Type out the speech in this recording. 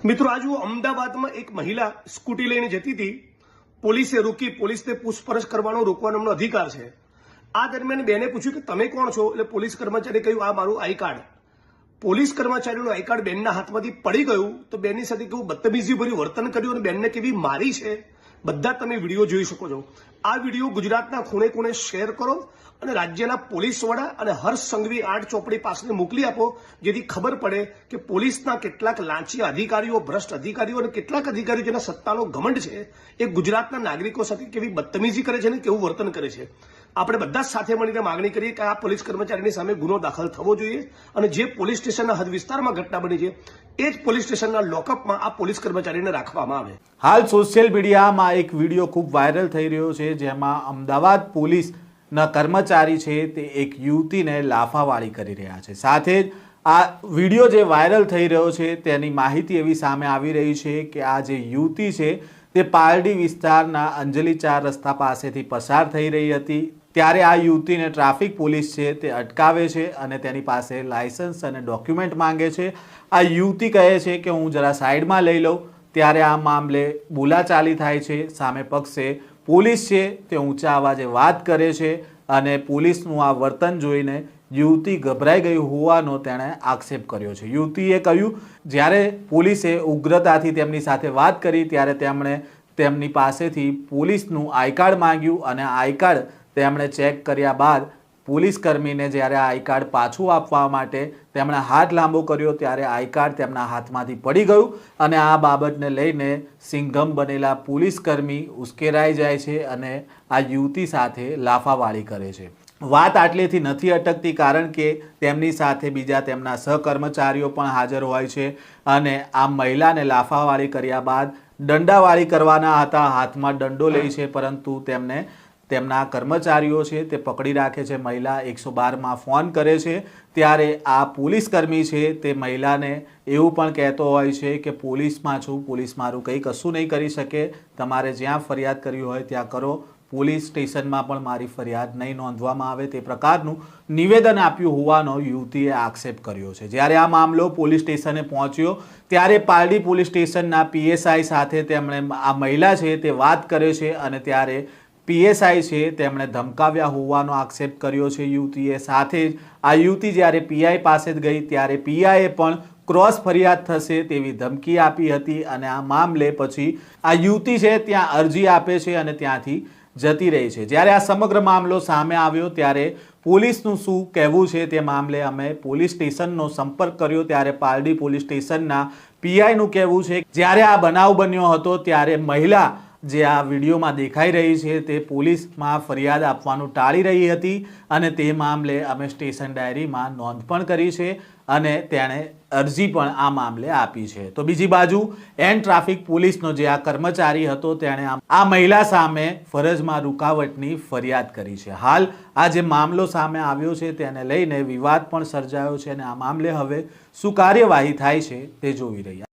મિત્રો आज अमदावाद में एक महिला स्कूटी लईने जती थी। પોલીસે રોકી, પોલીસને પૂછપરછ કરવાનો રોકવાનો એમનો અધિકાર છે। આ દરમિયાન બેને પૂછ્યું કે તમે કોણ છો, એટલે પોલીસ કર્મચારી કહ્યું આ મારું આઈ કાર્ડ। પોલીસ કર્મચારીનું આઈ કાર્ડ બેનના હાથમાંથી પડી ગયું તો બેનની સાથે કેવું બદતમીજી ભર્યું વર્તન કર્યું અને બેનને કેવી મારી છે બધા તમે વિડીયો જોઈ શકો છો। આ વિડીયો ગુજરાતના ખૂણે ખૂણે શેર કરો અને રાજ્યના પોલીસ વડા અને હર્ષ સંઘવી આર્ટ ચોપડી પાસે મોકલી આપો, જેથી ખબર પડે કે પોલીસના કેટલાક લાંચિયા અધિકારીઓ, ભ્રષ્ટ અધિકારીઓ અને કેટલાક અધિકારીઓ જેના સત્તાનો ઘમંડ છે એ ગુજરાતના નાગરિકો સાથે કેવી બદતમીજી કરે છે અને કેવું વર્તન કરે છે। આપણે બધા સાથે મળીને માંગણી કરીએ કે આ પોલીસ કર્મચારીની સામે ગુનો દાખલ થવો જોઈએ અને જે પોલીસ સ્ટેશનના હદ વિસ્તારમાં ઘટના બની છે એ જ પોલીસ સ્ટેશનના લોકઅપમાં આ પોલીસ કર્મચારીને રાખવામાં આવે। હાલ સોશિયલ મીડિયામાં એક વિડીયો ખૂબ વાયરલ થઈ રહ્યો છે, જેમાં અમદાવાદ પોલીસના કર્મચારી છે તે એક યુવતીને લાફાવાળી કરી રહ્યા છે। સાથે જ આ વિડીયો જે વાયરલ થઈ રહ્યો છે તેની માહિતી એવી સામે આવી રહી છે કે આ જે યુવતી છે તે પારડી વિસ્તારના અંજલિ 4 રસ્તા પાસેથી પસાર થઈ રહી હતી, ત્યારે આ યુવતીને ટ્રાફિક પોલીસ છે તે અટકાવે છે અને તેની પાસે લાયસન્સ અને ડોક્યુમેન્ટ માંગે છે। આ યુવતી કહે છે કે હું જરા સાઈડમાં લઈ લઉં, ત્યારે આ મામલે બોલાચાલી થાય છે। સામે પક્ષે પોલીસ છે તે ઊંચા અવાજે વાત કરે છે અને પોલીસનું આ વર્તન જોઈને યુવતી ગભરાઈ ગઈ હોવાનો તેણે આક્ષેપ કર્યો છે। યુવતીએ કહ્યું જ્યારે પોલીસે ઉગ્રતાથી તેમની સાથે વાત કરી ત્યારે તેમણે તેમની પાસેથી પોલીસનું આઈ કાર્ડ માંગ્યું અને આઈ કાર્ડ તેમણે ચેક કર્યા બાદ પોલીસ કર્મીને જ્યારે આઈ કાર્ડ પાછું આપવા માટે તેમણે હાથ લાંબો કર્યો ત્યારે આઈ કાર્ડ તેમના હાથમાંથી પડી ગયું અને આ બાબતને લઈને સિંઘમ બનેલા પોલીસ કર્મી ઉશ્કેરાઈ જાય છે અને આ યુવતી સાથે લાફાવાળી કરે છે। વાત આટલેથી નથી અટકતી, કારણ કે તેમની સાથે બીજા તેમના સહકર્મચારીઓ પણ હાજર હોય છે અને આ મહિલાને લાફાવાળી કર્યા બાદ દંડાવાળી કરવાના હતા, હાથમાં દંડો લે છે, પરંતુ તેમને તેમના કર્મચારીઓ છે તે પકડી રાખે છે। મહિલા 112માં ફોન કરે છે ત્યારે આ પોલીસ કર્મી છે તે મહિલાને એવું પણ કહેતો હોય છે કે પોલીસમાં છું, પોલીસ મારું કંઈ કશું નહીં કરી શકે, તમારે જ્યાં ફરિયાદ કરવી હોય ત્યાં કરો, પોલીસ સ્ટેશનમાં પણ મારી ફરિયાદ નહીં નોંધવામાં આવે, તે પ્રકારનું નિવેદન આપ્યું હોવાનો યુવતીએ આક્ષેપ કર્યો છે। જ્યારે આ મામલો પોલીસ સ્ટેશને પહોંચ્યો ત્યારે પારડી પોલીસ સ્ટેશનના પીએસઆઈ સાથે તેમણે આ મહિલા છે તે વાત કરે છે અને ત્યારે પીએસઆઈ છે તેમણે ધમકાવ્યા હોવાનો આક્ષેપ કર્યો છે યુવતીએ। સાથે જ આ યુવતી જ્યારે પીઆઈ પાસે ગઈ ત્યારે પીઆઈએ પણ ક્રોસ ફરિયાદ થશે તેવી ધમકી આપી હતી અને આ મામલે પછી આ યુવતી છે ત્યાં અરજી આપે છે અને ત્યાંથી જતી રહી છે। જ્યારે આ સમગ્ર મામલો સામે આવ્યો ત્યારે પોલીસનું શું કહેવું છે તે મામલે અમે પોલીસ સ્ટેશનનો સંપર્ક કર્યો ત્યારે પારડી પોલીસ સ્ટેશનના પીઆઈનું કહેવું છે જ્યારે આ બનાવ બન્યો હતો ત્યારે મહિલા જે આ વિડીયોમાં દેખાઈ રહી છે તે પોલીસમાં ફરિયાદ આપવાનું ટાળી રહી હતી અને તે મામલે અમે સ્ટેશન ડાયરીમાં નોંધ પણ કરી છે અને તેણે અરજી પણ આ મામલે આપી છે। તો બીજી બાજુ ટ્રાફિક પોલીસનો જે આ કર્મચારી હતો તેણે આ મહિલા સામે ફરજમાં રૂકાવટની ફરિયાદ કરી છે। હાલ આ જે મામલો સામે આવ્યો છે તેને લઈને વિવાદ પણ સર્જાયો છે અને આ મામલે હવે શું કાર્યવાહી થાય છે તે જોઈ રહ્યા।